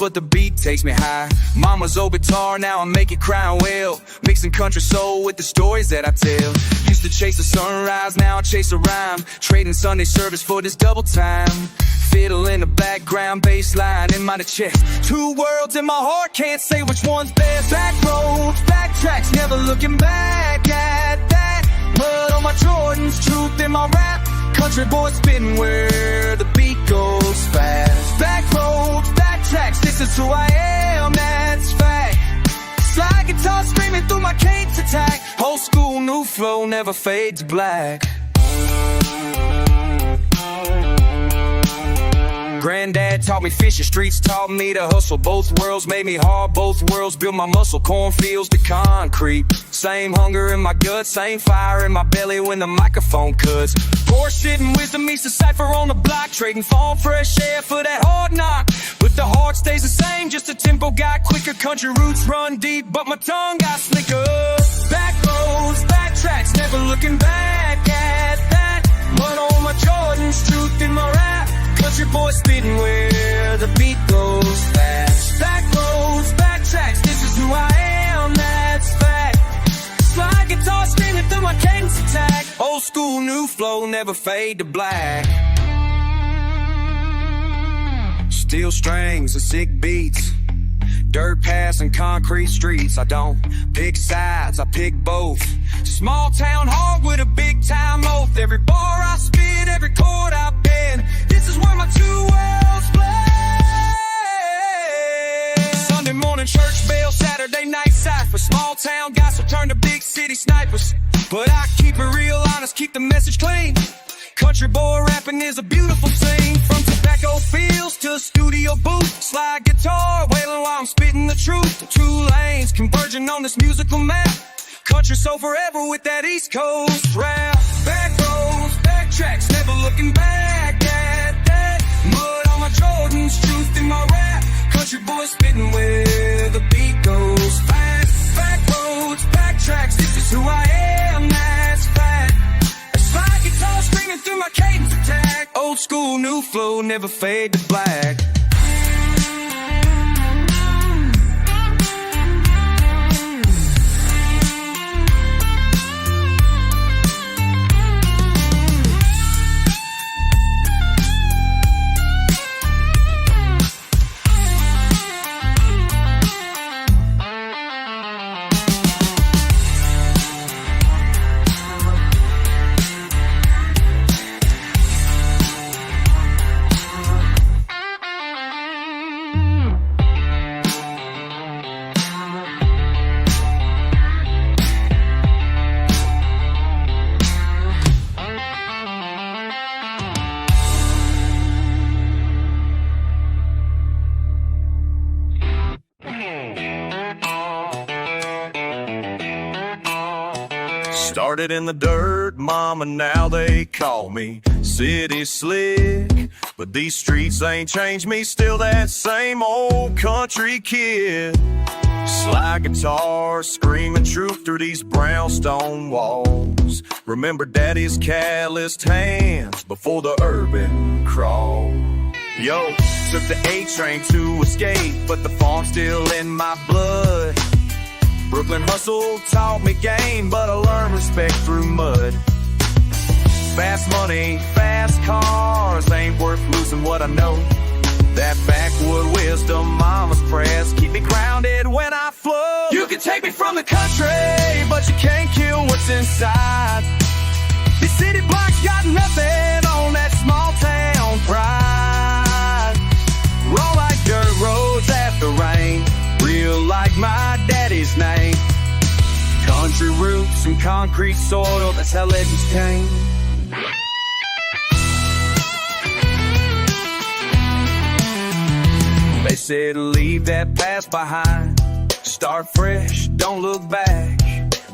but the beat takes me high. Mama's old guitar, now I make it crying well. Mixing country soul with the stories that I tell. Used to chase the sunrise, now I chase a rhyme. Trading Sunday service for this double time. Fiddle in the background, bass line in my chest. Two worlds in my heart, can't say which one's best. Back roads, backtracks, never looking back at that. Mud on my Jordans, truth in my rap. Country boy spitting where the beat goes fast. Back roads, backtracks, this is who I am, that's fact. Slide guitar screaming through my Kate's attack. Old school, new flow, never fade to black. Granddad taught me fishing, streets taught me to hustle. Both worlds made me hard, both worlds built my muscle. Cornfields to concrete, same hunger in my gut, same fire in my belly when the microphone cuts. Poor shit and wisdom meets the cipher on the block. Trading fall fresh air for that hard knock. But the heart stays the same, just the tempo got quicker. Country roots run deep, but my tongue got slicker. Back roads, backtracks, never looking back at that. Mud on my Jordans, truth in my rap. Country boy spitting where the beat goes fast. Back roads, backtracks, this is who I am, that's fact. Slide guitar screaming through my Kate's attack. Old school, new flow, never fade to black. Steel strings and sick beats, dirt paths and concrete streets. I don't pick sides, I pick both. Small town hog with a big time oath. Every bar I spit, every chord I bend, this is where my two worlds play. Sunday morning church bell, Saturday night cypher. Small town guys will turn to big city snipers. But I keep it real honest, keep the message clean. Country boy rapping is a beautiful thing. From tobacco fields to studio booth, slide guitar wailing while I'm spitting the truth. The two lanes converging on this musical map. Country soul forever with that East Coast rap. Back roads, backtracks, never looking back at that. Mud on my Jordans, truth in my rap. Country boy spitting where the beat goes fast. Back roads, backtracks, this is who I am, that's fact. Slide guitar screaming through my Kate's attack. Old school, new flow, never fade to black. Started in the dirt, mama, now they call me city slick. But these streets ain't changed me, still that same old country kid. Slide guitar, screaming truth through these brownstone walls. Remember daddy's calloused hands before the urban crawl. Yo, took the A-train to escape, but the farm's still in my blood. Brooklyn hustle taught me game, but I learned respect through mud. Fast money, fast cars, ain't worth losing what I know. That backwood wisdom, mama's prayers, keep me grounded when I flow. You can take me from the country, but you can't kill what's inside. These city blocks got nothing on that small town pride. Roll like dirt roads after rain, real like my daddy's name. Country roots and concrete soil, that's how legends came. They said leave that past behind, start fresh, don't look back.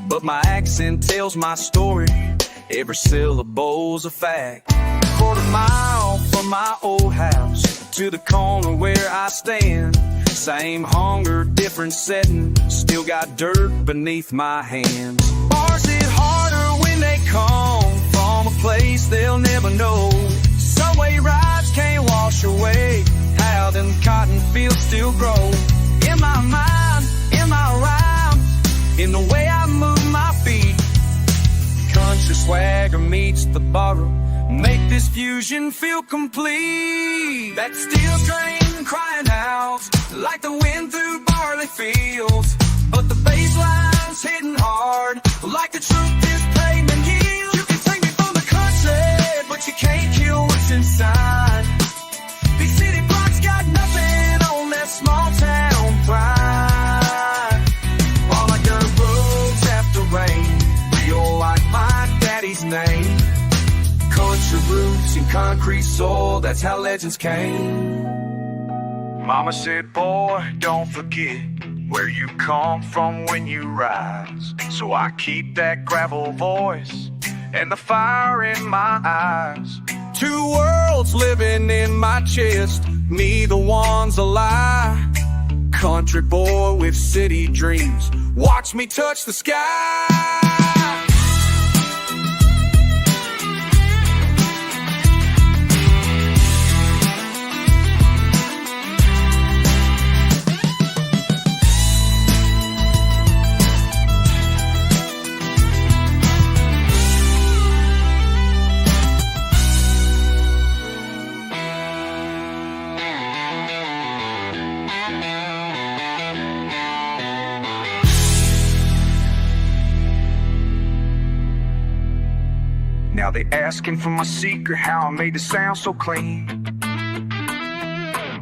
But my accent tells my story, every syllable's a fact. Quarter mile from my old house to the corner where I stand. Same hunger, different setting, still got dirt beneath my hands. Bars hit harder when they come from a place they'll never know. Subway rides can't wash away how southern cotton fields still grow. In my mind, in my rhyme, in the way I move my feet, country swagger meets the borough, make this fusion feel complete. That steel train crying out like the wind through barley fields, but the bass line's hitting hard like the truth is pavement yields. You can take me from the country, but you can't kill what's inside. These city blocks got nothing on that small town pride. All like dirt roads after rain, real like my daddy's name. Country roots and concrete soil, that's how legends came. Mama said, boy, don't forget where you come from when you rise. So I keep that gravel voice and the fire in my eyes. Two worlds living in my chest, neither one's a lie. Country boy with city dreams, watch me touch the sky. Now they asking for my secret, how I made the sound so clean.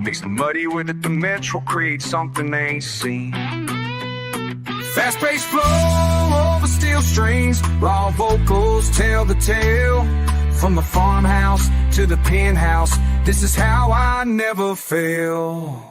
Mix the muddy with it, the metro create something they ain't seen. Fast-paced flow over steel strings, raw vocals tell the tale. From the farmhouse to the penthouse, this is how I never fail.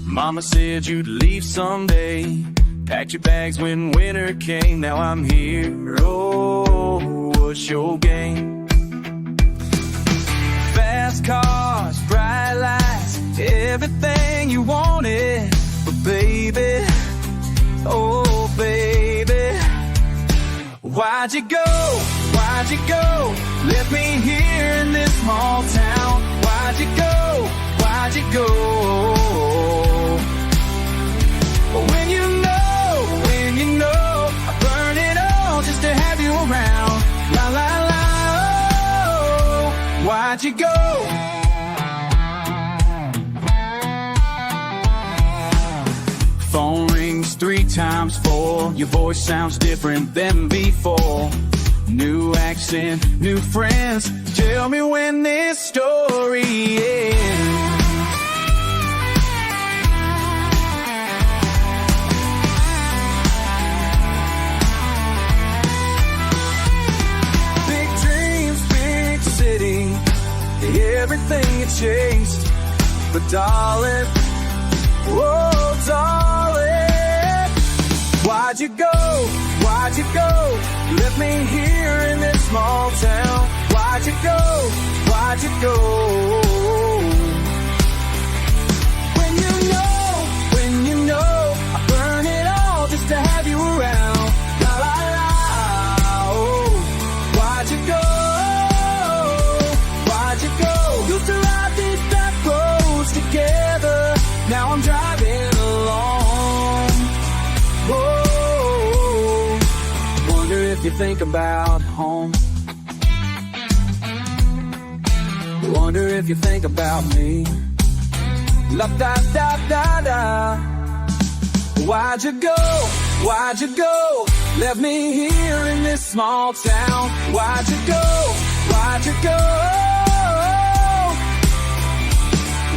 Mama said you'd leave someday, packed your bags when winter came. Now I'm here, oh, what's your game? Fast cars, bright lights, everything you wanted. But baby, oh baby, why'd you go, why'd you go? Left me here in this small town. Why'd you go, why'd you go? When you know, I burn it all just to have you around. La la la, oh, why'd you go? Phone rings 3 times 4, your voice sounds different than before. New accent, new friends, tell me when this story ends. Everything you chased, but darling, oh darling, why'd you go, why'd you go? Left me here in this small town. Why'd you go, why'd you go? When you know, I burn it all just to have you around. La la la, oh, why'd you go? Used to ride these back roads together, now I'm driving along. Whoa, wonder if you think about home. Wonder if you think about me. La da da da da. Why'd you go? Why'd you go? Left me here in this small town. Why'd you go? Why'd you go?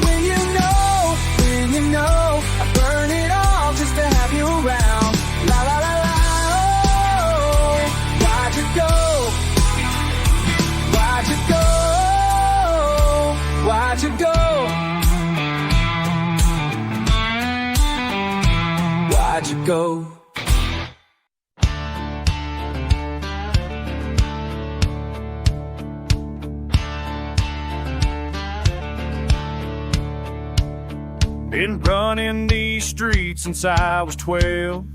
When you know, I burn it all just to have you around. La la la la, oh, why'd you go? Why'd you go? Why'd you go? Why'd you go? Been running these streets since I was 12.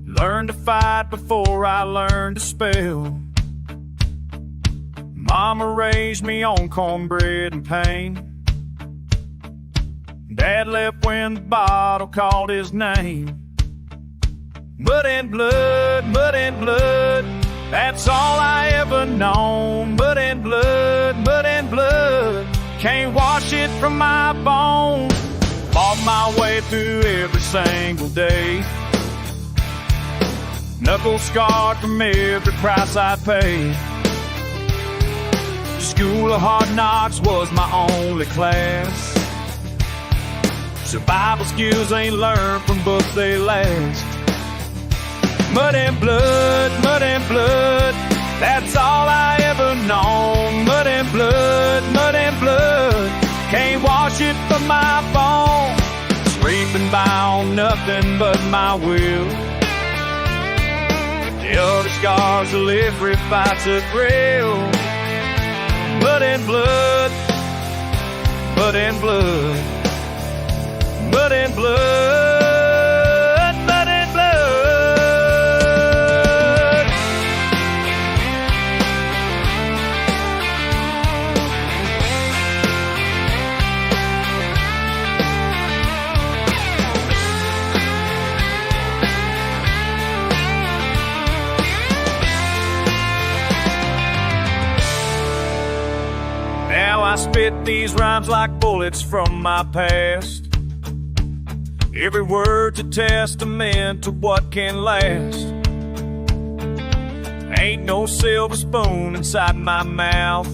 Learned to fight before I learned to spell. Mama raised me on cornbread and pain. Dad left when the bottle called his name. Mud and blood, that's all I ever known. Mud and blood, can't wash it from my bones. Fought my way through every single day. Knuckles scarred from every price I paid. School of hard knocks was my only class. Survival skills ain't learned from books, they last. Mud and blood, that's all I ever known. Mud and blood, can't wash it from my bones. Scraping by on nothing but my will. The other scars will every fight's a thrill. Mud and blood, mud and blood, mud and blood, mud and blood. Now I spit these rhymes like bullets from my past. Every word's a testament to what can last. Ain't no silver spoon inside my mouth,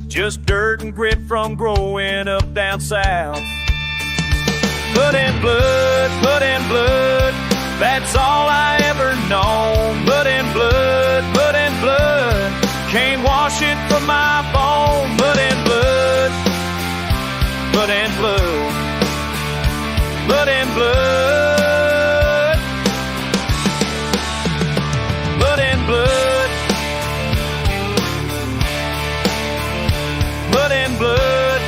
just dirt and grit from growing up down south. Mud and blood, that's all I ever known. Mud and blood, can't wash it from my bones. Mud and blood, mud and blood, mud and blood, mud and blood, mud and blood.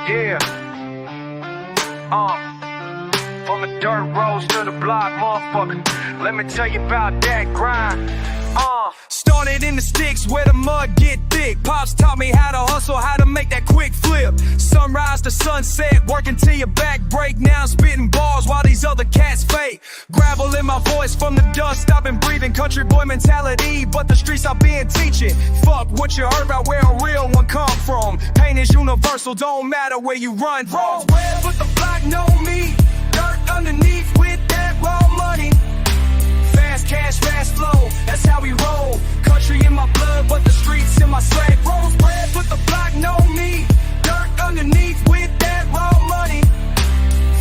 Yeah, from the dirt roads to the block, motherfucker. Let me tell you about that grind. Started in the sticks where the mud get thick. Pops taught me how to hustle, how to make that quick flip. Sunrise to sunset, working till your back break. Now I'm spitting bars while these other cats fake. Gravel in my voice from the dust I've been breathing. Country boy mentality, but the streets I've been teaching. Fuck what you heard about where a real one come from. Pain is universal, don't matter where you run from. Roll red, but the block know me. Dirt underneath with that raw money. Fast cash, fast flow, that's how we roll. Country in my blood, but the streets in my soul. Rose red, but the block know me. Dirt underneath with that raw money.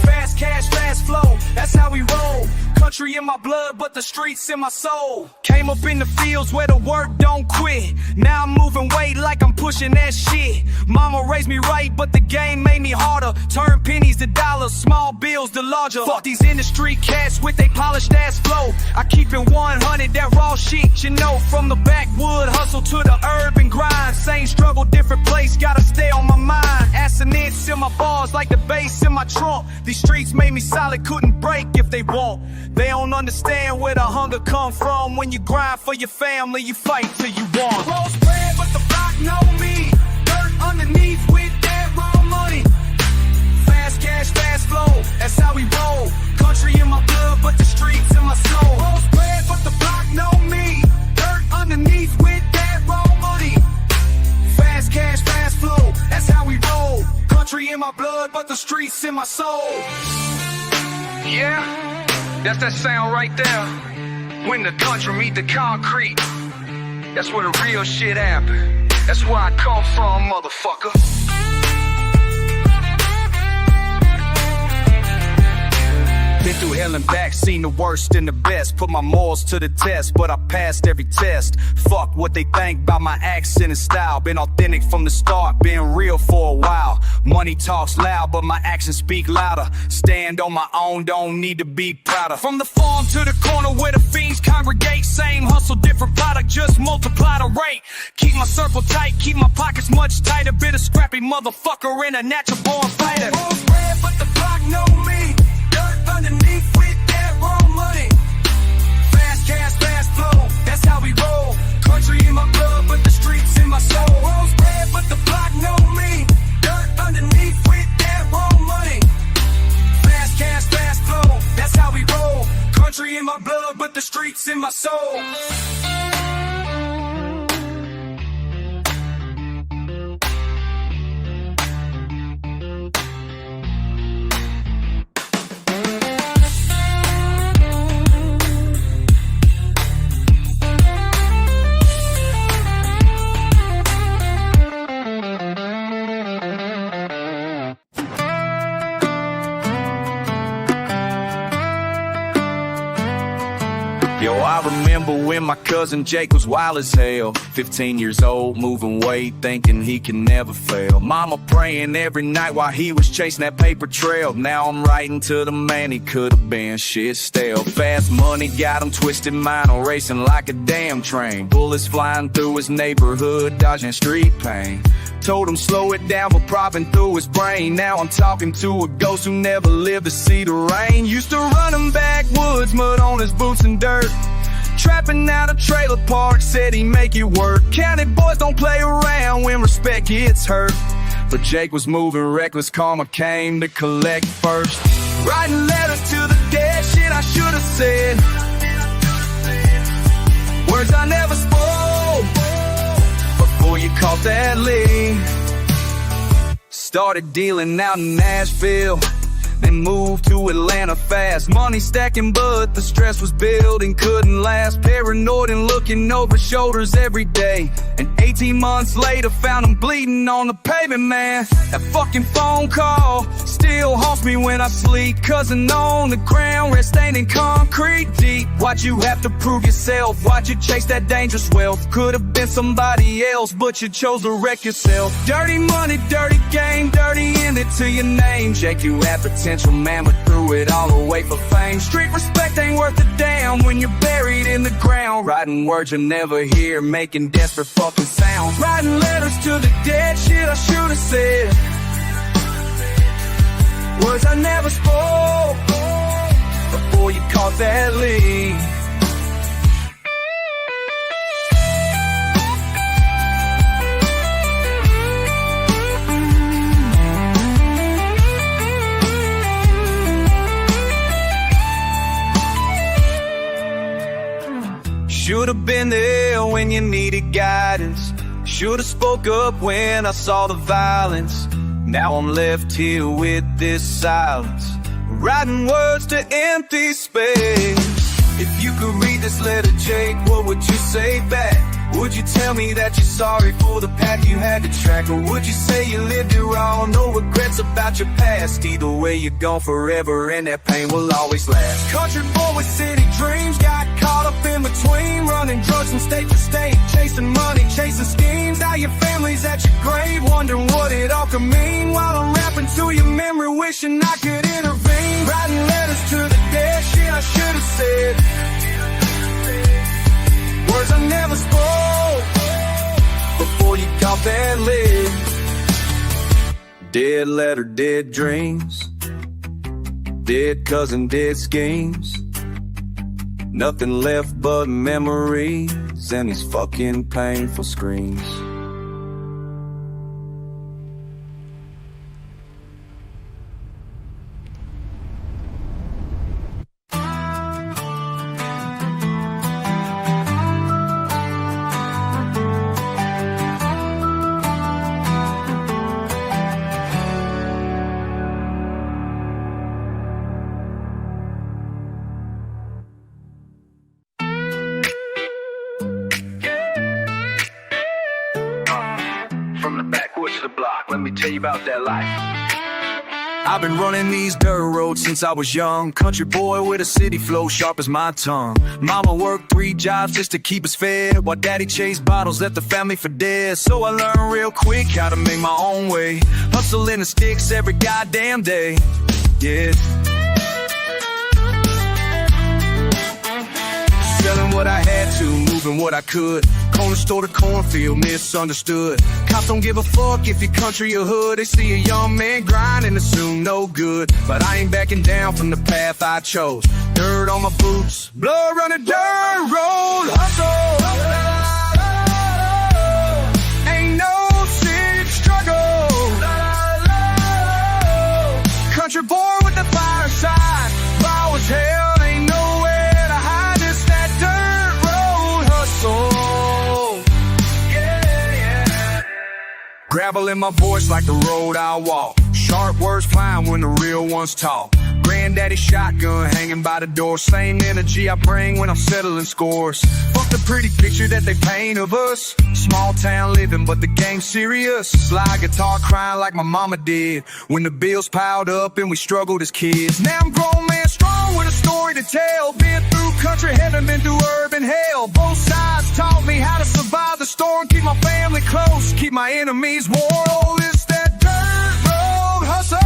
Fast cash, fast flow, that's how we roll. Country in my blood, but the streets in my soul. Came up in the fields where the work don't quit. Now I'm moving weight like I'm pushing that shit. Mama raised me right, but the game made me harder. Turn pennies to dollars, small bills to larger. Fuck these industry cats with they polished ass flow. I keep it 100, that raw shit, you know. From the backwood hustle to the urban grind. Same struggle, different place, gotta stay on my mind. Assonance in my bars like the bass in my trunk. These streets made me solid, couldn't break if they won't. They don't understand where the hunger come from. When you grind for your family, you fight till you won. Rose red, but the block know me. Dirt underneath with that raw money. Fast cash, fast flow, that's how we roll. Country in my blood, but the streets in my soul. Rose red, but the block know me. Dirt underneath with that raw money. Fast cash, fast flow, that's how we roll. Country in my blood, but the streets in my soul. Yeah, that's that sound right there. When the country meet the concrete, that's where the real shit happen. That's where I come from, motherfucker. Been through hell and back, seen the worst and the best. Put my morals to the test, but I passed every test. Fuck what they think about my accent and style. Been authentic from the start, been real for a while. Money talks loud, but my actions speak louder. Stand on my own, don't need to be prouder. From the farm to the corner where the fiends congregate. Same hustle, different product, just multiply the rate. Keep my circle tight, keep my pockets much tighter. Bit a scrappy motherfucker and a natural born fighter. Rolls red, but the block know me. Dirt underneath with that raw money. Fast cash, fast flow, that's how we roll. Country in my blood, but the streets in my soul. Rolls red, but the block know me. Dirt underneath with that raw money. Fast cash, fast flow, that's how we roll. Country in my blood, but the streets in my soul. Yo, I remember when my cousin Jake was wild as hell. 15 years old, moving weight, thinking he can never fail. Mama praying every night while he was chasing that paper trail. Now I'm writing to the man he could've been, shit stale. Fast money got him twisted, mind on racing like a damn train. Bullets flying through his neighborhood, dodging street pain. Told him slow it down, but propping through his brain. Now I'm talking to a ghost who never lived to see the rain. Used to run him backwoods, mud on his boots and dirt. Trapping out a trailer park, said he'd make it work. County boys don't play around when respect gets hurt. But Jake was moving reckless, karma came to collect first. Writing letters to the dead, shit I should've said. Words I never spoke before you caught that lead. Started dealing out in Nashville, then moved to Atlanta fast. Money stacking, but the stress was building, couldn't last. Paranoid and looking over shoulders every day. And 18 months later, found him bleeding on the pavement, man. That fucking phone call still haunts me when I sleep. Cousin on the ground, red stain in concrete deep. Why'd you have to prove yourself? Why'd you chase that dangerous wealth? Could've been somebody else, but you chose to wreck yourself. Dirty money, dirty game, dirty ended to your name. Jake, you had potential, man, but threw it all away for fame. Street respect ain't worth a damn when you're buried in the ground. Writing words you'll never hear, making desperate fucking sounds. Writing letters to the dead, shit I should've said. Words I never spoke before you caught that lead. Should've been there when you needed guidance. Should've spoke up when I saw the violence. Now I'm left here with this silence, writing words to empty space. If you could read this letter, Jake, what would you say back? Would you tell me that you're sorry for the path you had to track? Or would you say you lived it wrong, no regrets about your past? Either way, you're gone forever and that pain will always last. Country boy with city dreams, got caught up in between, running drugs from state to state, chasing money, chasing schemes. Now your family's at your grave, wondering what it all could mean. While I'm rapping to your memory, wishing I could intervene. Writing letters to the dead, shit I should've said. Words I never spoke before you caught that lid. Dead letter, dead dreams. Dead cousin, dead schemes. Nothing left but memories and these fucking painful screams. From the backwoods to the block, let me tell you about that life. I've been running these dirt roads since I was young. Country boy with a city flow sharp as my tongue. Mama worked 3 jobs just to keep us fed, while daddy chased bottles, left the family for dead. So I learned real quick how to make my own way, hustling the sticks every goddamn day. Yeah. Selling what I had to, moving what I could. Corner store to cornfield, misunderstood. Cops don't give a fuck if your country or hood. They see a young man grinding, assume no good. But I ain't backing down from the path I chose. Dirt on my boots, blood running dirt road, hustle. Ain't no city struggle. Country boy with the fireside, raw as hell, ain't nowhere to hide. It's that dirt road hustle. Gravel in my voice like the road I walk. Sharp words flying when the real ones talk. Granddaddy shotgun hanging by the door. Same energy I bring when I'm settling scores. Fuck the pretty picture that they paint of us. Small town living, but the game's serious. Slide guitar crying like my mama did when the bills piled up and we struggled as kids. Now I'm grown man strong with a story to tell. Been through country heaven, been through urban hell. Both sides taught me how to survive the storm. Keep my family close, keep my enemies warm. Oh, it's that dirt road hustle.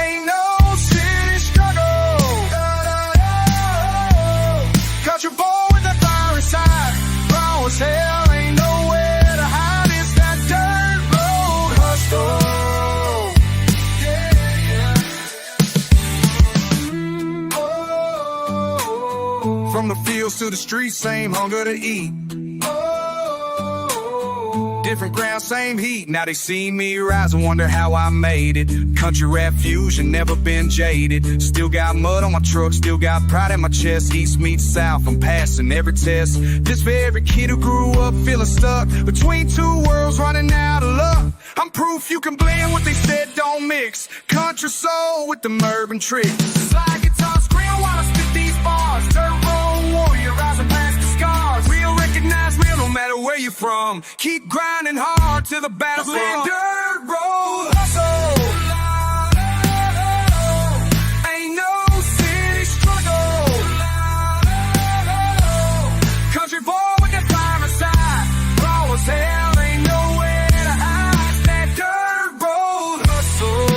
Ain't no city struggle. Country boy with the fire inside, raw as hell, ain't nowhere to hide. It's that dirt road hustle. From the fields to the streets, same hunger to eat. Different ground, same heat. Now they see me rise and wonder how I made it. Country rap fusion, never been jaded. Still got mud on my truck, still got pride in my chest. East meets south, I'm passing every test. This for every kid who grew up feeling stuck between 2 worlds, running out of luck. I'm proof you can blend what they said don't mix. Country soul with the urban tricks. Slide guitar scream while I spit these bars. Dirt road warrior rising past the scars. Real recognize real no matter where you're from. Keep grinding hard till the battle's won. Dirt road hustle. Ain't no city struggle. Country boy with the fire inside, raw as hell, ain't nowhere to hide. It's that dirt road hustle.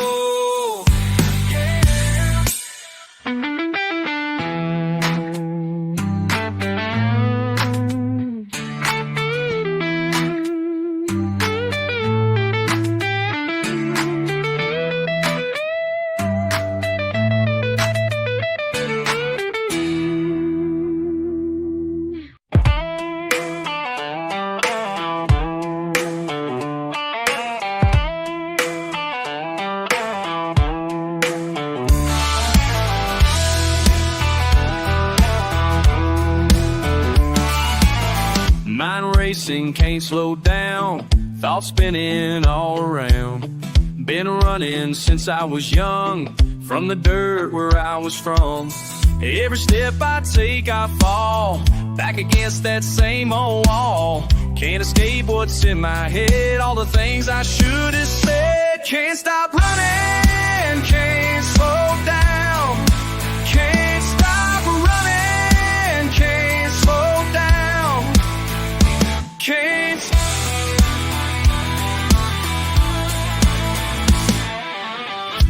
Mind racing, can't slow down. Thoughts spinning all around. Been running since I was young, from the dirt where I was from. Every step I take, I fall back against that same old wall. Can't escape what's in my head, all the things I should have said. Can't stop running, can't slow down. Can't stop running, can't slow down. Can't.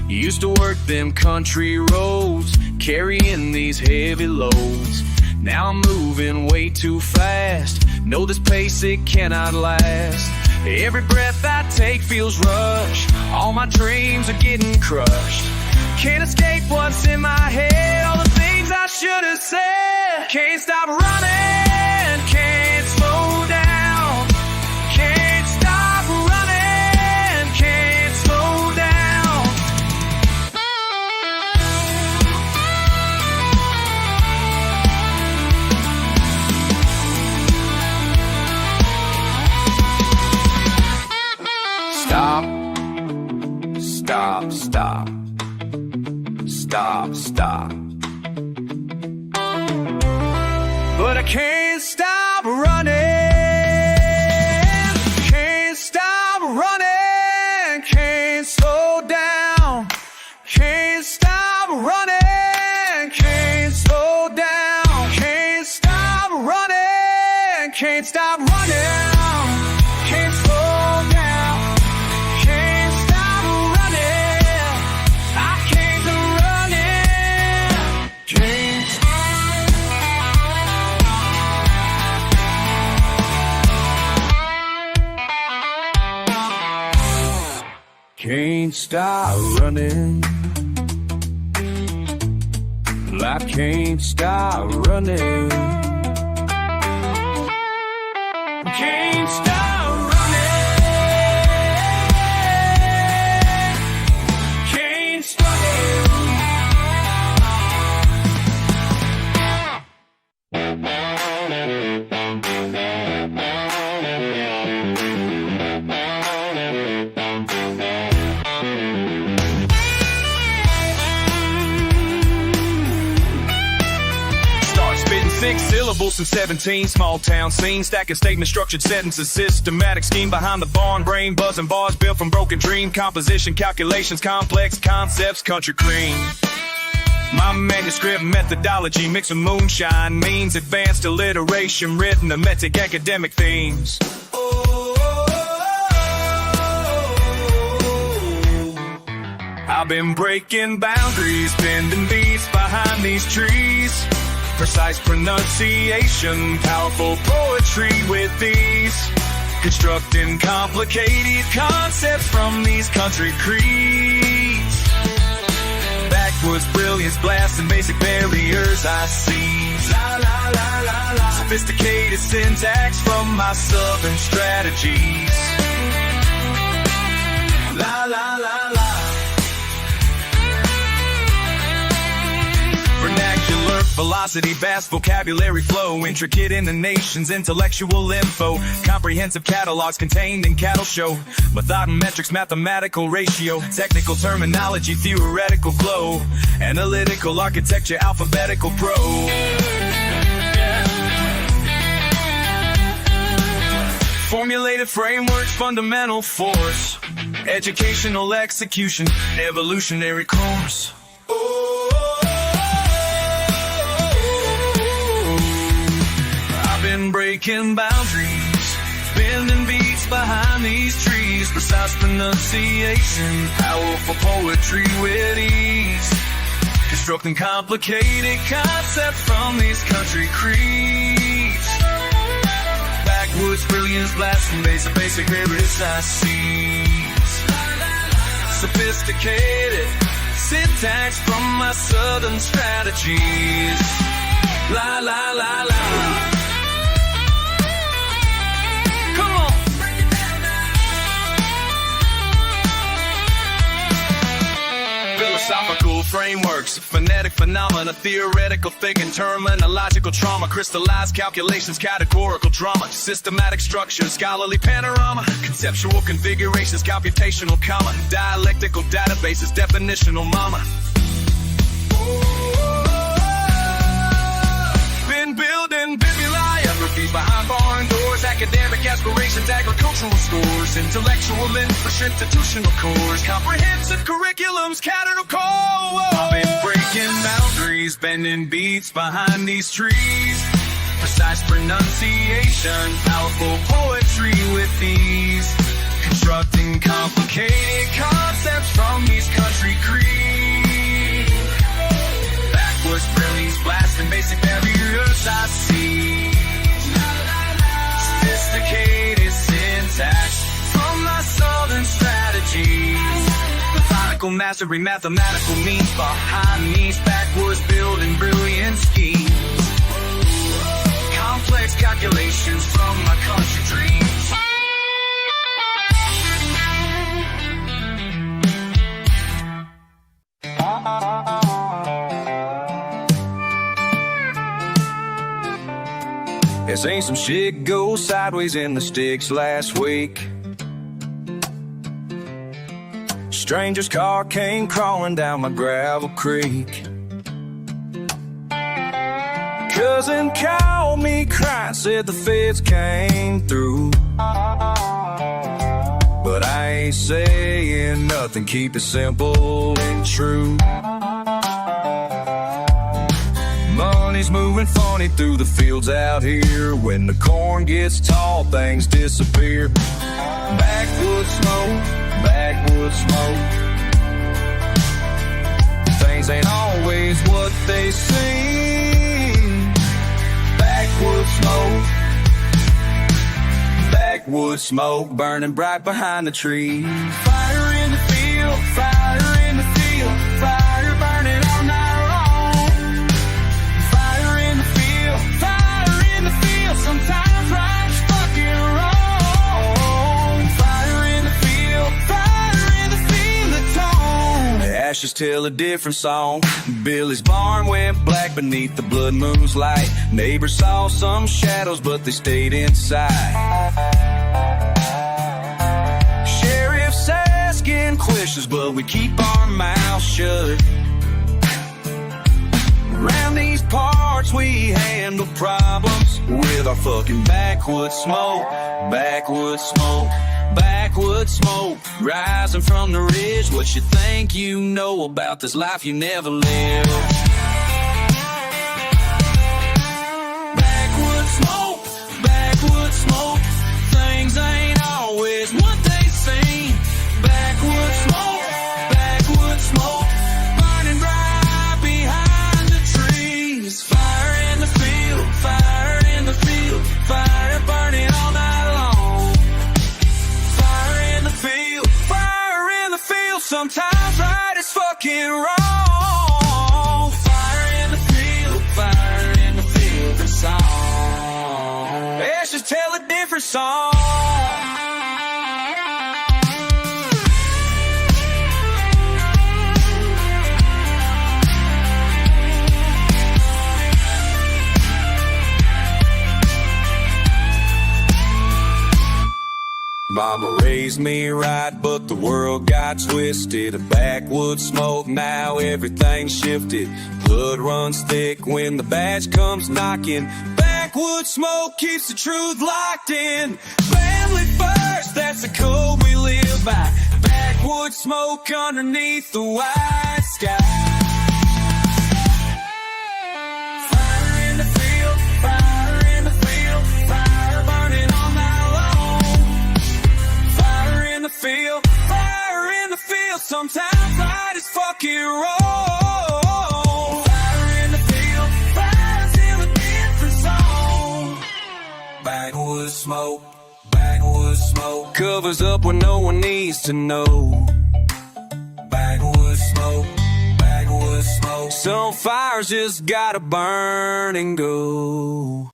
Used to work them country roads, carrying these heavy loads. Now I'm moving way too fast, know this pace it cannot last. Every breath I take feels rushed, all my dreams are getting crushed. Can't escape what's in my head, all the things I should have said. Can't stop running, can't slow down. Can't stop running, can't slow down. Stop, stop, stop. Stop, stop. But I can't stop running. Can't stop running. Can't slow down. can't stop running, can't slow down, can't stop running, I can't run it, can't stop running. I can't stop running. Can't stop running. Can't stop. Six syllables and 17 small town scenes, stacking statement structured sentences, systematic scheme behind the barn, brain buzzing bars built from broken dream composition, calculations, complex concepts, country cream. My manuscript methodology mix of moonshine means advanced alliteration, written emetic academic themes. I've been breaking boundaries, bending beats behind these trees. Precise pronunciation, powerful poetry with ease. Constructing complicated concepts from these country creeds. Backwoods brilliance, blasting basic barriers I seize. La la la la la. Sophisticated syntax from my southern strategies. La la la la. Vernacular velocity, vast vocabulary flow, intricate in the nation's intellectual info, comprehensive catalogs contained in cattle show, method and metrics, mathematical ratio, technical terminology, theoretical glow, analytical architecture, alphabetical prose. Formulated frameworks, fundamental force, educational execution, evolutionary course. Been breaking boundaries, bending beats behind these trees. Precise pronunciation, powerful poetry with ease. Constructing complicated concepts from these country creeds. Backwoods brilliance, blasting basic lyrics I seize. Sophisticated syntax from my southern strategies. La la la la. Philosophical frameworks, phonetic phenomena, theoretical thinking, terminological trauma, crystallized calculations, categorical drama, systematic structure, scholarly panorama, conceptual configurations, computational comma, dialectical databases, definitional mama. Been building bibliographies behind barn doors, academic aspirations, agricultural scores, intellectual institutional cores, comprehensive curriculums, cattle core. I've been breaking boundaries, bending beats behind these trees. Precise pronunciation, powerful poetry with ease. Constructing complicated concepts from these country creeds. Backwoods brilliance, blasting basic barriers I see. Sophisticated syntax from my southern strategies. Methodical mastery, mathematical means behind these backwoods building brilliant schemes. Complex calculations from my country dreams. Seen some shit go sideways in the sticks last week. Stranger's car came crawling down my gravel creek. Cousin called me crying, said the feds came through. But I ain't saying nothing, keep it simple and true. Money money's moving funny through the fields out here. When the corn gets tall, things disappear. Backwoods smoke, backwoods smoke. Things ain't always what they seem. Backwoods smoke, backwoods smoke, burning bright behind the trees. Fire in the field, fire in the field, fire burning all night long. Fire in the field, fire in the field, sometimes right's fucking wrong. Fire in the field, the tone. The ashes tell a different song. Billy's barn went black beneath the blood moon's light. Neighbors saw some shadows, but they stayed inside. Sheriff's asking questions, but we keep our mouths shut. Around these parts we handle problems with our fucking backwoods smoke. Backwoods smoke, backwoods smoke, rising from the ridge. What you think you know about this life you never lived? Backwoods smoke, backwoods smoke, things ain't always what they seem. Backwoods smoke, backwoods smoke, burning bright behind the trees. Fire in the field, fire in the field, fire burning all night long. Fire in the field, fire in the field, sometimes right is fucking wrong. Fire in the field, fire in the field, the song. Ashes tell a different song. Mama raised me right, but the world got twisted. A backwoods smoke, now everything shifted. Blood runs thick when the badge comes knocking. Backwoods smoke keeps the truth locked in. Family first, that's the code we live by. Backwoods smoke underneath the white sky. Fire in the field, fire in the field, fire burning all night long. Fire in the field, fire in the field, sometimes right is fucking wrong. Fire in the field, fire till a different song. Backwoods smoke, backwoods smoke, covers up what no one needs to know. Backwoods smoke, backwoods smoke, some fires just gotta burn and go.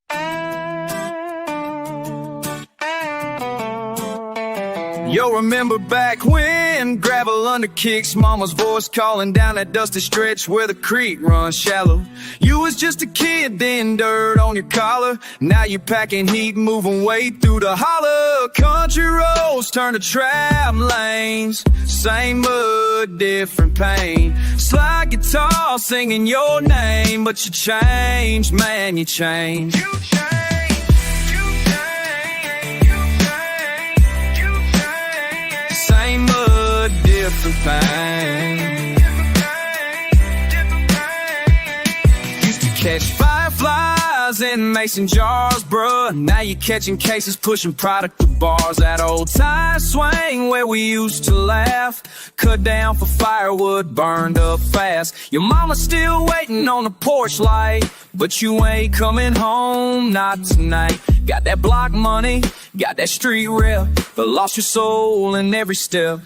Yo, remember back when gravel under kicks, mama's voice calling down that dusty stretch where the creek runs shallow. You was just a kid, then dirt on your collar. Now you're packing heat, moving weight through the holler. Country roads turn to trap lanes, same mud, different pain. Slide guitar singing your name, but you changed, man, you changed. You changed. Same mud, different pain. Used to catch fireflies in mason jars, bruh. Now you're catching cases, pushing product to bars. That old tire swing where we used to laugh, cut down for firewood, burned up fast. Your mama's still waiting on the porch light, but you ain't coming home, not tonight. Got that block money, got that street rep, but lost your soul in every step.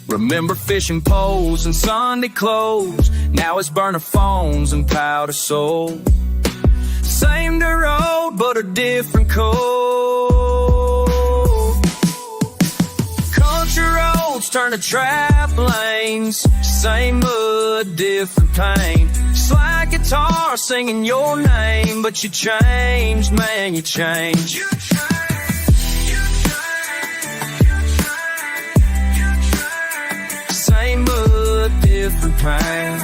Remember fishing poles and Sunday clothes, now it's burner phones and powder soul. Same dirt road, but a different code. Country roads turn to trap lanes, same mud, different pain. Slide guitar singing your name, but you changed, man, you changed. You changed. Same mud, different pain.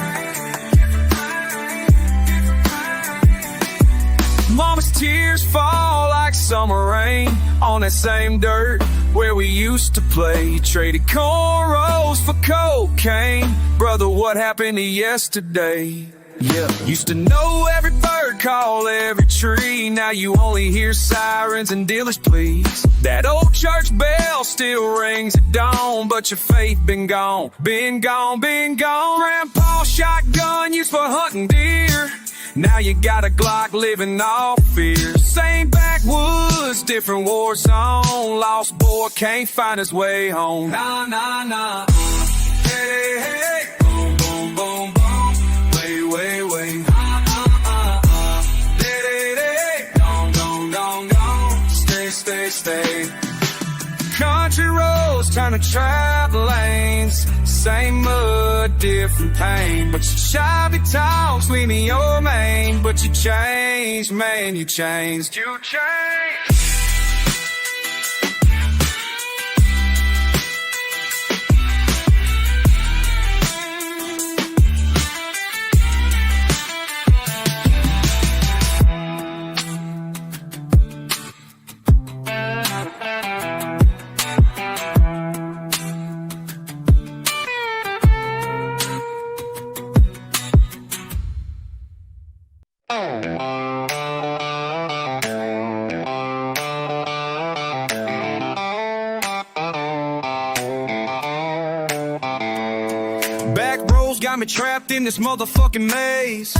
Mama's tears fall like summer rain on that same dirt where we used to play. Traded cornrows for cocaine. Brother, what happened to yesterday? Yeah, used to know every bird bird call, every tree. Now you only hear sirens and dealers' pleas. That old church bell still rings at dawn, but your faith been gone, been gone, been gone. Grandpa's shotgun used for hunting deer. Now you got a Glock living off fear. Same backwoods, different war zone. Lost boy can't find his way home. Nah, nah, nah. Hey, hey, hey. Boom, boom, boom, boom. Way, way, way. Hey, hey, hey. Gone, gone, gone, gone. Stay, stay, stay. Country roads turn to travel lanes. Same mud, different pain. But your shabby talks leave me your main. But you changed, man, you changed. You changed. Back roads got me trapped in this motherfucking maze.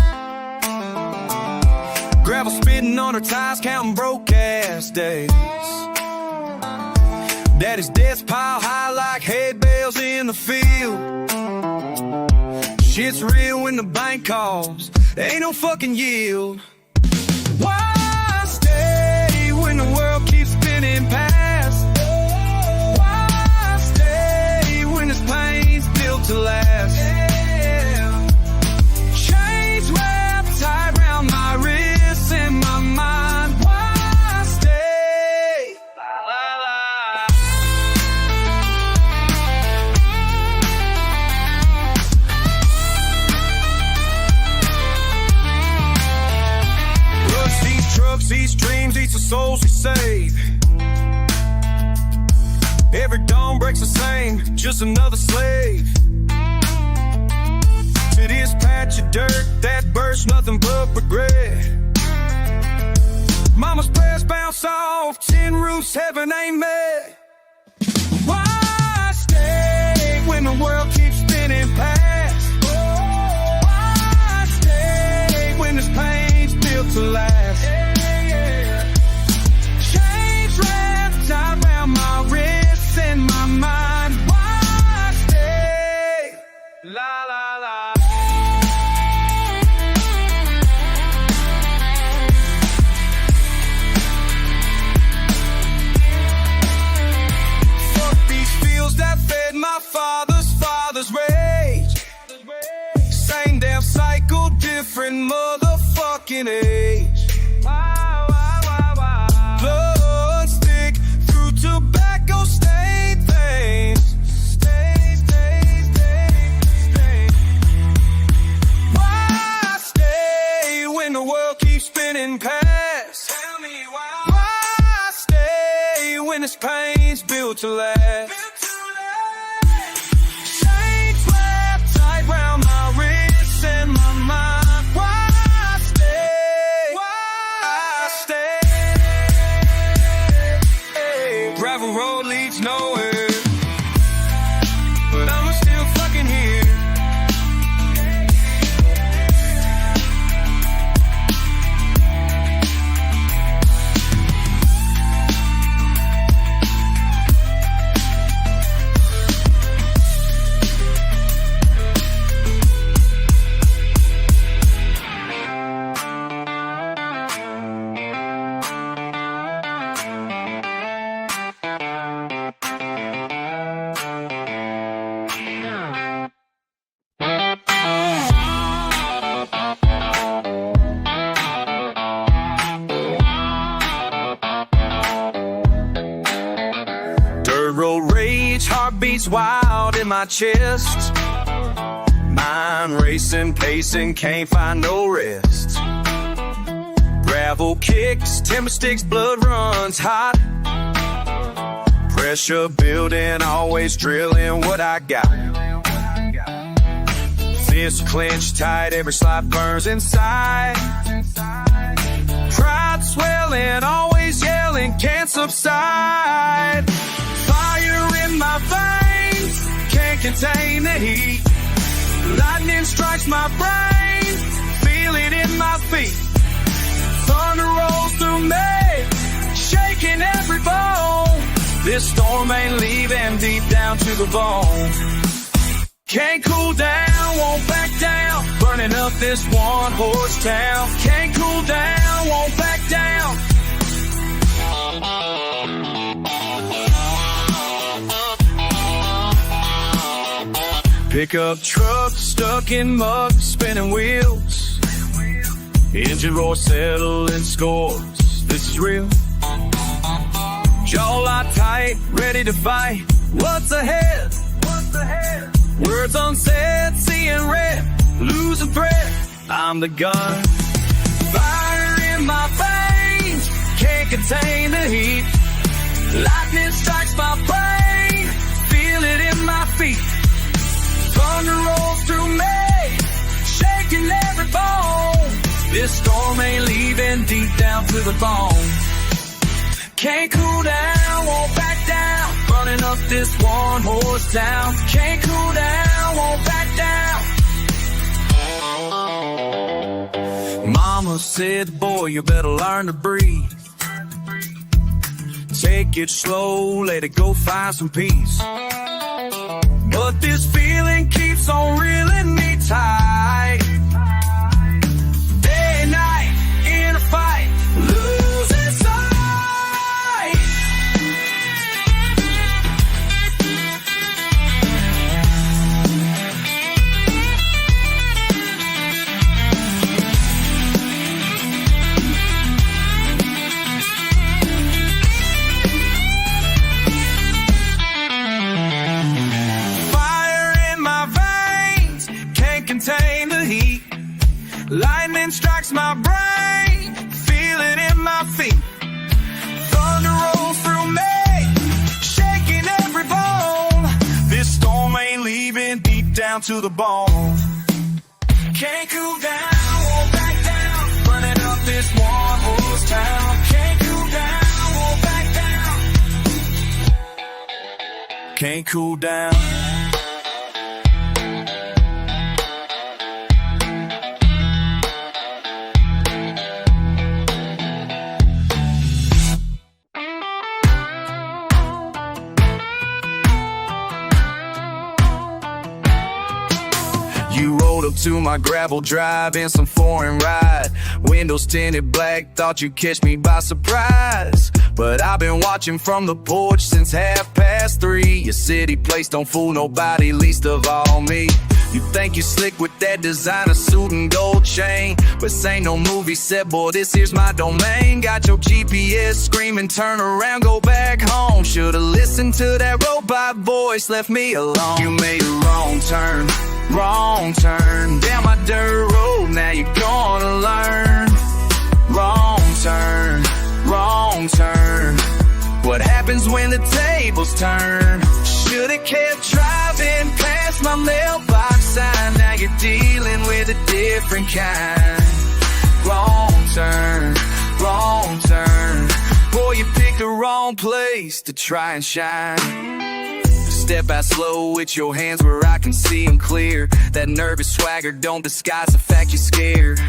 Gravel spitting on her tires, counting broke ass days. Daddy's debts pile high like hay bales in the field. Shit's real when the bank calls, there ain't no fucking yield. Why stay when the world keeps spinning past? Why stay when this pain's built to last? Yeah. Chains wrapped tight round my wrists and my mind. Why stay? La, la, la. Rush these trucks, these dreams, these are souls we save. Every dawn breaks the same, just another slave. To this patch of dirt that bursts nothing but regret. Mama's prayers bounce off tin roofs heaven ain't met. Why stay when the world keeps spinning past? Why stay when this pain's built to last? Chains wrapped tight around my wrists and my mind. Why stay? La la la. Fuck these fields that fed my father's rage. Same damn cycle, different motherfucking age. Blood stick through tobacco stained veins. Why stay when the world keeps spinning past? Tell me why. Why stay when this pain's built to last? Chains wrapped tight round my wrists and my mind. Why stay? Why stay? Gravel road leads nowhere, but I'm still fucking here. Dirt road rage, heartbeats wild in my chest. Mind racing, pacing, can't find no rest. Gravel kicks, timber sticks, blood runs hot. Pressure building, always drilling what I got. Fist clenched tight, every slide burns inside. Pride swelling, always yelling, can't subside. Fire in my veins, can't contain the heat. Lightning strikes my brain, feel it in my feet. Thunder rolls through me, shaking every bone. This storm ain't leaving, deep down to the bone. Can't cool down, won't back down, burning up this one-horse town. Can't cool down, won't back down. Pickup truck stuck in mud, spinning wheels. Engine roar settling scores, this is real. Jaw locked tight, ready to fight. What's ahead? What's ahead? Words unsaid, seeing red, losing thread. I'm the gun. Fire in my veins, can't contain the heat. Lightning strikes my brain, feel it in my feet. Thunder rolls through me, shaking every bone. This storm ain't leaving, deep down to the bone. Can't cool down, won't back down, running up this one-horse town. Can't cool down, won't back down. Mama said, boy, you better learn to breathe. Take it slow, let it go, find some peace. But this feeling keeps on reeling me tight. Day and night, in a fight, losing sight. Contain the heat. Lightning strikes my brain, feel it in my feet. Thunder rolls through me, shaking every bone. This storm ain't leaving, deep down to the bone. Can't cool down, won't back down, running up this one-horse town. Can't cool down, won't back down. Can't cool down. You rolled up to my gravel drive in some foreign ride. Windows tinted black, thought you'd catch me by surprise. But I've been watching from the porch since 3:30. Your city place don't fool nobody, least of all me. You think you're slick with that designer suit and gold chain, but this ain't no movie set, boy, this here's my domain. Got your GPS screaming, turn around, go back home. Should've listened to that robot voice, left me alone. You made a wrong turn down my dirt road, now you're gonna learn. Wrong turn, what happens when the tables turn? Should've kept driving past my mailbox sign, now you're dealing with a different kind. Wrong turn, boy, you picked the wrong place to try and shine. Step out slow with your hands where I can see them clear. That nervous swagger don't disguise the fact you're scared.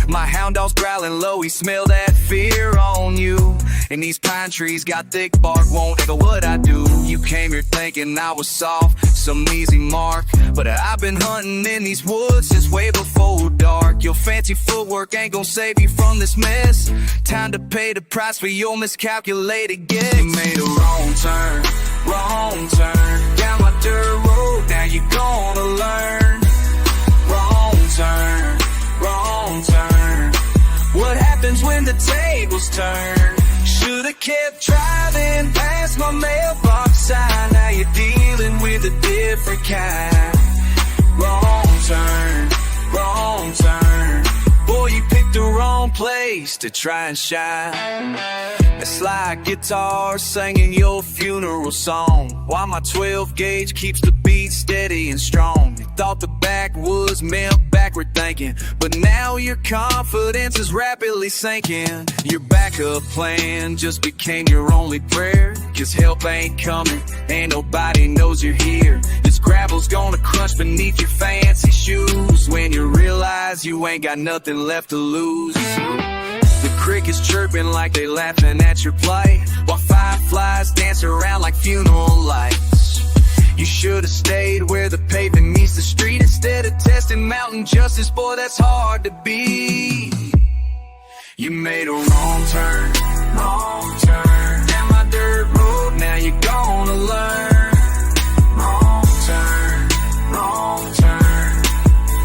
My hound dog's growling low, he smell that fear on you. And these pine trees got thick bark, won't echo what I do. You came here thinking I was soft, some easy mark, but I've been hunting in these woods since way before dark. Your fancy footwork ain't gonna save you from this mess. Time to pay the price for your miscalculated guess. You made a wrong turn down my dirt road, now you're gonna learn. Wrong turn, what happens when the tables turn? Should've kept driving past my mailbox sign, now you're dealing with a different kind. Wrong turn, boy, you picked the wrong place to try and shine. A slide guitar singing your funeral song, while my 12 gauge keeps the beat steady and strong. You thought the back backwoods melt backward thinking. But now your confidence is rapidly sinking. Your backup plan just became your only prayer. Cause help ain't coming, ain't nobody knows you're here. This gravel's gonna crunch beneath your fancy shoes when you realize you ain't got nothing left to lose. The crickets chirping like they laughing at your plight, while fireflies dance around like funeral lights. You should've stayed where the pavement meets the street instead of testing mountain justice. Boy, that's hard to beat. You made a wrong turn down my dirt road, now you're gonna learn. Wrong turn.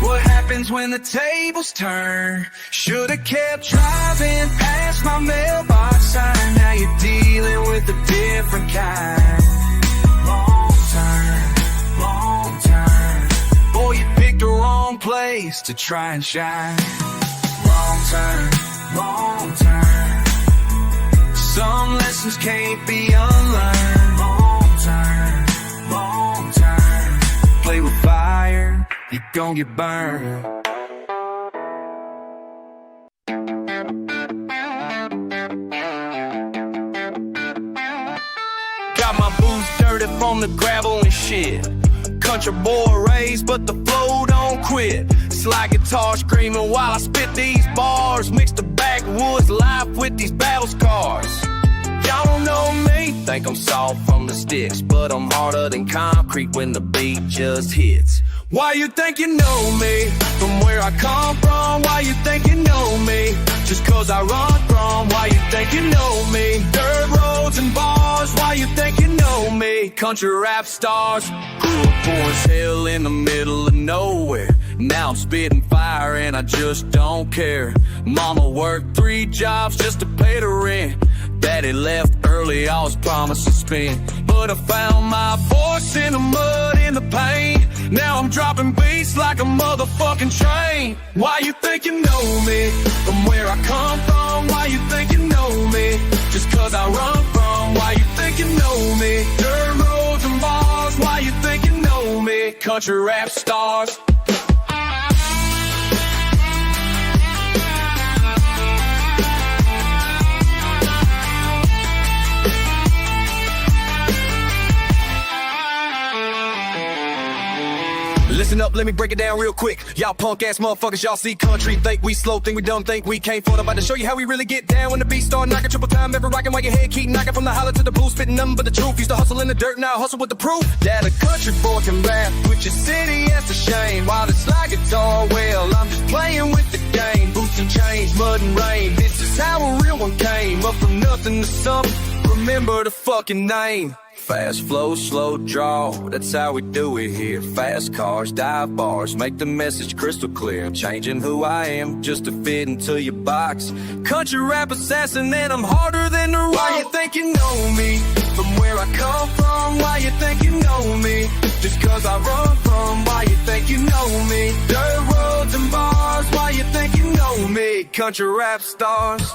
What happens when the tables turn? Should've kept driving past my mailbox sign. Now you're dealing with a different kind. Wrong turn. Boy, you picked the wrong place to try and shine. Wrong turn. Some lessons can't be unlearned. Wrong turn. Play with fire, you gon' get burned. Got my boots dirty from the gravel and shit. Country boy raised, but the flow don't quit. Slide guitar screaming while I spit these bars. Mix the backwoods life with these battle scars. Y'all don't know me, think I'm soft from the sticks, but I'm harder than concrete when the beat just hits. Why you think you know me? From where I come from. Why you think you know me? Just cause I run from. Why you think you know me? Dirt roads and bars. Why you think you know me? Country rap stars. Grew up poor as hell in the middle of nowhere. Now I'm spitting fire and I just don't care. Mama worked 3 jobs just to pay the rent. Daddy left early, I was promised to spend. But I found my voice in the mud, in the pain. Now I'm dropping beats like a motherfucking train. Why you think you know me? From where I come from. Why you think you know me? Just cause I run from. Why you think you know me? Dirt roads and bars. Why you think you know me? Country rap stars. Listen up, let me break it down real quick. Y'all punk ass motherfuckers, y'all see country, think we slow, think we dumb, think we can't fall. About to show you how we really get down when the beat start knocking. Triple time, ever rocking while your head keep knocking. From the holler to the booth, spitting nothing but the truth. Used to hustle in the dirt, now I hustle with the proof that a country boy can rap. Put your city as a shame. While it's like guitar, well, I'm just playing with the game. Boots and chains, mud and rain. This is how a real one came. Up from nothing to something. Remember the fucking name. Fast flow, slow draw, that's how we do it here. Fast cars, dive bars, make the message crystal clear. Changing who I am just to fit into your box. Country rap assassin and I'm harder than the rock. Why you think you know me? From where I come from. Why you think you know me? Just cause I run from. Why you think you know me? Dirt roads and bars. Why you think you know me? Country rap stars.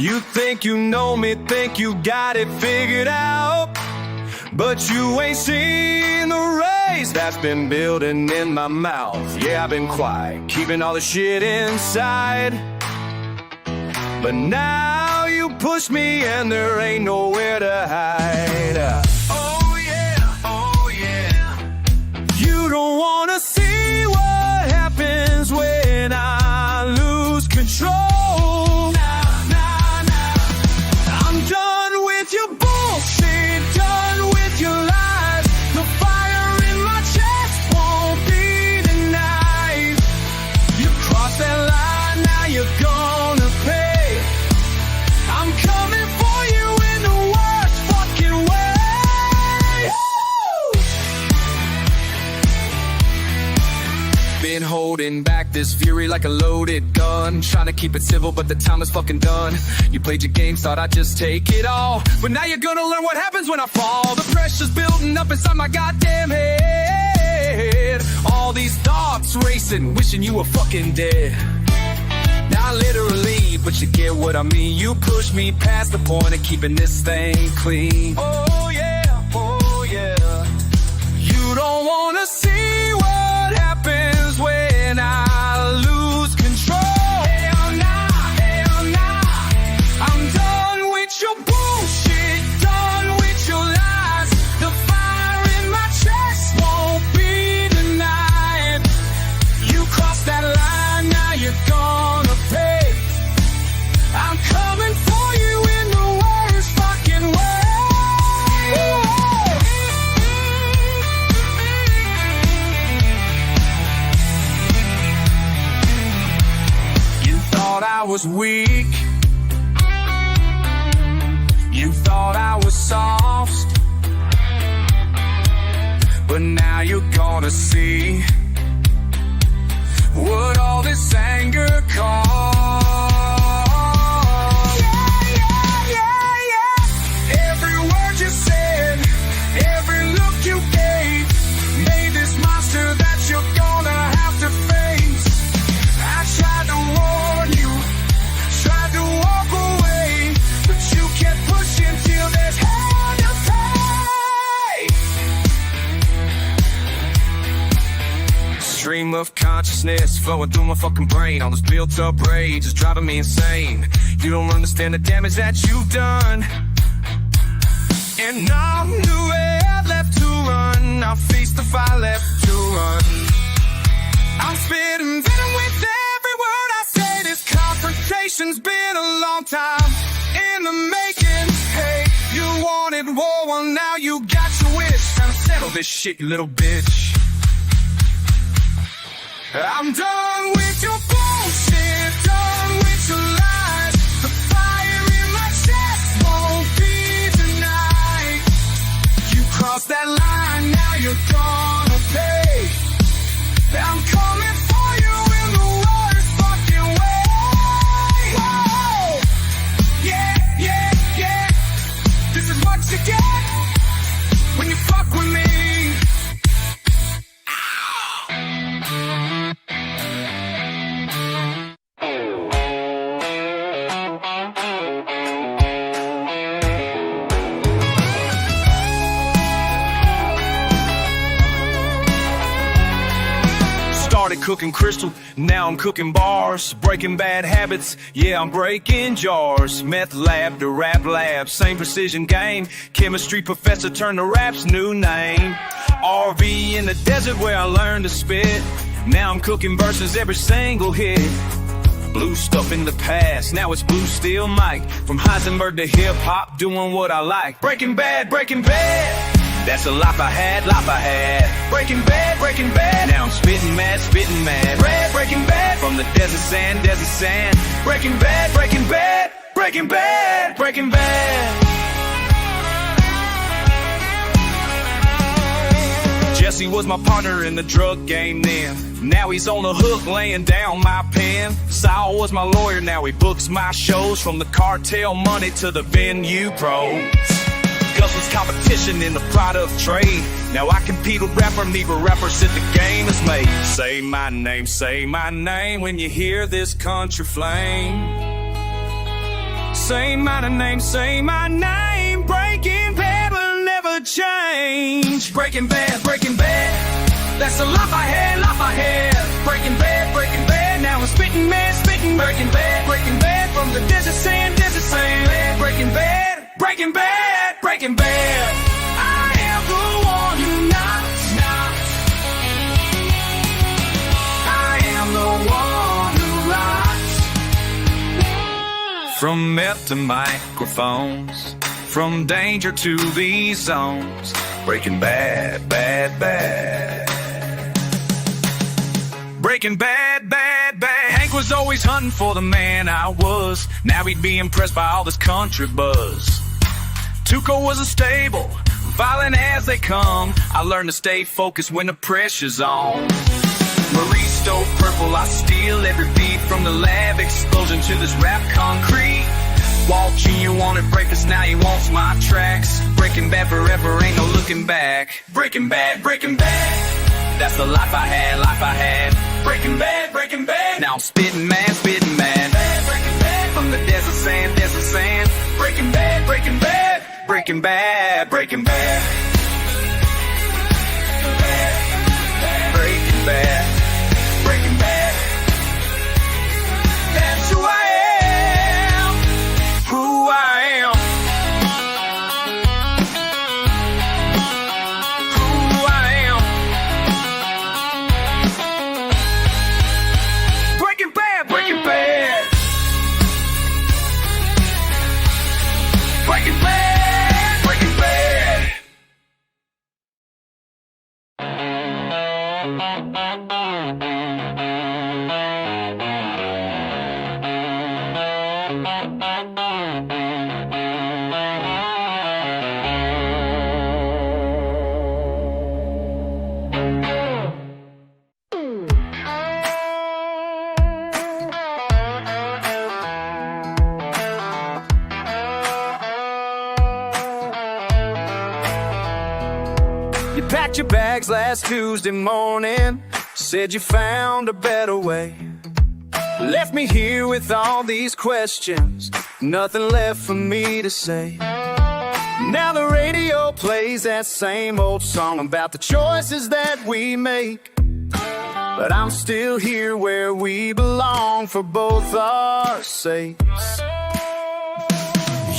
You think you know me, think you got it figured out, but you ain't seen the race that's been building in my mouth. Yeah, I've been quiet, keeping all the shit inside, but now you push me and there ain't nowhere to hide. Oh yeah, you don't wanna see what happens when I lose control. Your bullshit, done with your lies. The fire in my chest won't be denied. You crossed that line, now you're gonna pay. I'm coming for you in the worst fucking way. This fury like a loaded gun, trying to keep it civil, but the time is fucking done. You played your games, thought I'd just take it all, but now you're gonna learn what happens when I fall. The pressure's building up inside my goddamn head. All these thoughts racing, wishing you were fucking dead. Not literally, but you get what I mean. You push me past the point of keeping this thing clean. Oh yeah, oh yeah. You don't wanna see what happens when I lose control. Hell nah, I'm done with your bullshit, done with your lies. The fire in my chest won't be denied. You crossed that line, now you're gonna pay. I'm coming for you in the worst fucking way. You thought I was weak, you thought I was soft, but now you're gonna see what all this anger caused. Yeah. Every word you said, every look you gave, made this monster that you're gonna have to face. I tried to warn you, tried to walk away, but you kept pushing till there's hell to pay. Stream of consciousness flowing through my fucking brain. All this built up rage is driving me insane. You don't understand the damage that you've done, and I'm nowhere left to run. I'll face the fire left to run. I'm spitting venom with every word I say. This confrontation's been a long time in the making. Hey, you wanted war, well now you got your wish. Time to settle this shit, you little bitch. I'm done with your bullshit, done with your lies. The fire in my chest won't be denied. You crossed that line, now you're gonna pay. I'm coming for you in the worst fucking way. Whoa. Yeah. This is what you get when you fuck with me. Started cooking crystal, now I'm cooking bars. Breaking bad habits, yeah, I'm breaking jars. Meth lab to rap lab, same precision game. Chemistry professor turned to rap's new name. RV in the desert where I learned to spit. Now I'm cooking verses every single hit. Blue stuff in the past, now it's blue steel mic. From Heisenberg to hip-hop, doing what I like. Breaking bad, that's a life I had. Breaking bad, now I'm spitting mad. Red, breaking bad, from the desert sand. Breaking bad. Jesse was my partner in the drug game then. Now he's on the hook laying down my pen. Sal was my lawyer, now he books my shows. From the cartel money to the venue pros. Guzzles competition in the product trade. Now I compete with rapper, neither rapper since the game is made. Say my name when you hear this country flame. Say my name, Breaking Bad will never change. Breaking bad, that's the life I had. Breaking bad, now I'm spitting mad. Breaking bad, from the desert sand. Breaking bad, I am the one who knocks. I am the one who rocks. From meth to microphones, from danger to these zones. Breaking bad. Breaking bad. Hank was always hunting for the man I was. Now he'd be impressed by all this country buzz. Tuco was unstable, violent as they come. I learned to stay focused when the pressure's on. Maurice stove purple, I steal every beat from the lab explosion to this rap concrete. Walt Jr. wanted breakfast, now he wants my tracks. Breaking Bad forever, ain't no looking back. Breaking Bad, Breaking Bad, that's the life I had, life I had. Breaking Bad, Breaking Bad, now I'm spitting mad, spitting mad. Breaking Bad, from the desert sand, desert sand. Breaking Bad, Breaking Bad, Breaking Bad, Breaking Bad. Breaking Bad, Breaking Bad, that's who I am, who I am, who I am. Breaking Bad, Breaking Bad, Breaking Bad, Breaking Bad. You packed your bags last Tuesday morning, said you found a better way. Left me here with all these questions, nothing left for me to say. Now the radio plays that same old song about the choices that we make. But I'm still here where we belong for both our sakes.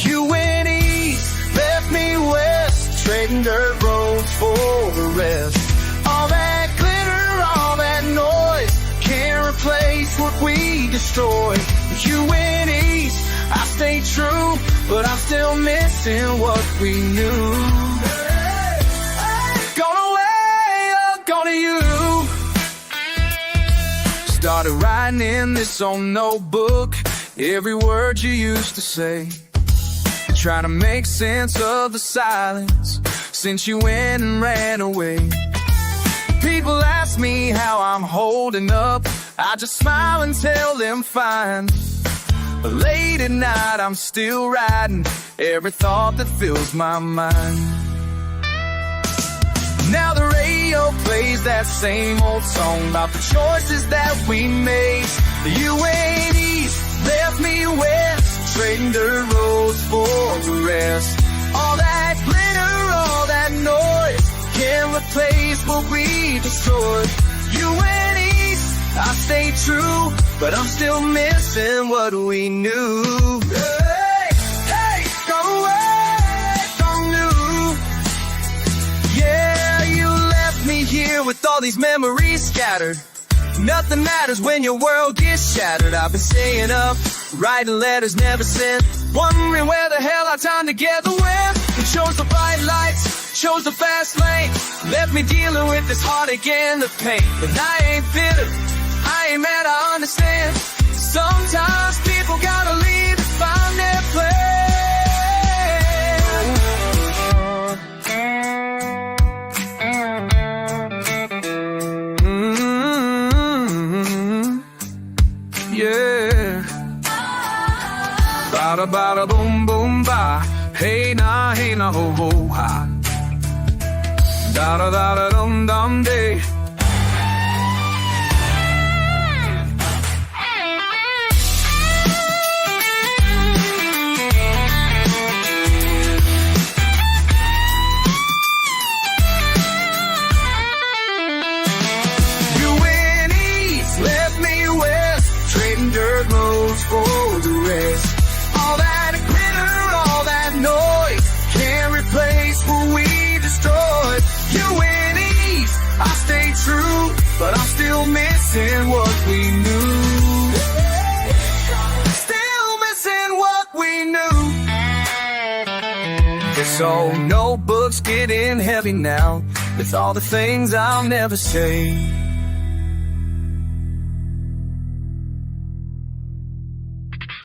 You went east, left me west, trading dirt roads for the rest. All that glitter, all that noise can't replace what we destroyed. You went east, I stayed true, but I'm still missing what we knew. Gone away, oh, gone to you. Started writing in this old notebook every word you used to say, trying to make sense of the silence since you went and ran away. People ask me how I'm holding up, I just smile and tell them fine. But late at night I'm still writing every thought that fills my mind. Now the radio plays that same old song about the choices that we made. You went east, left me west, trading dirt roads for the rest. All that glitter, all that noise can't replace what we destroyed. You went east, I stayed true, but I'm still missing what we knew. Hey, hey, gone away, gone new. Yeah, you left me here with all these memories scattered. Nothing matters when your world gets shattered. I've been staying up, writing letters never sent, wondering where the hell our time together went. We chose the bright lights, chose the fast lane, left me dealing with this heartache and the pain. But I ain't bitter, I ain't mad, I understand. Sometimes people gotta leave to find their place. Yeah. Bada bada boom boom ba. Hey na ho ho ha. Da da da da dum dum day. For the rest, all that glitter, all that noise can't replace what we destroyed. You went east, I stayed true, but I'm still missing what we knew. Still missing what we knew. This old notebook's getting heavy now with all the things I'll never say.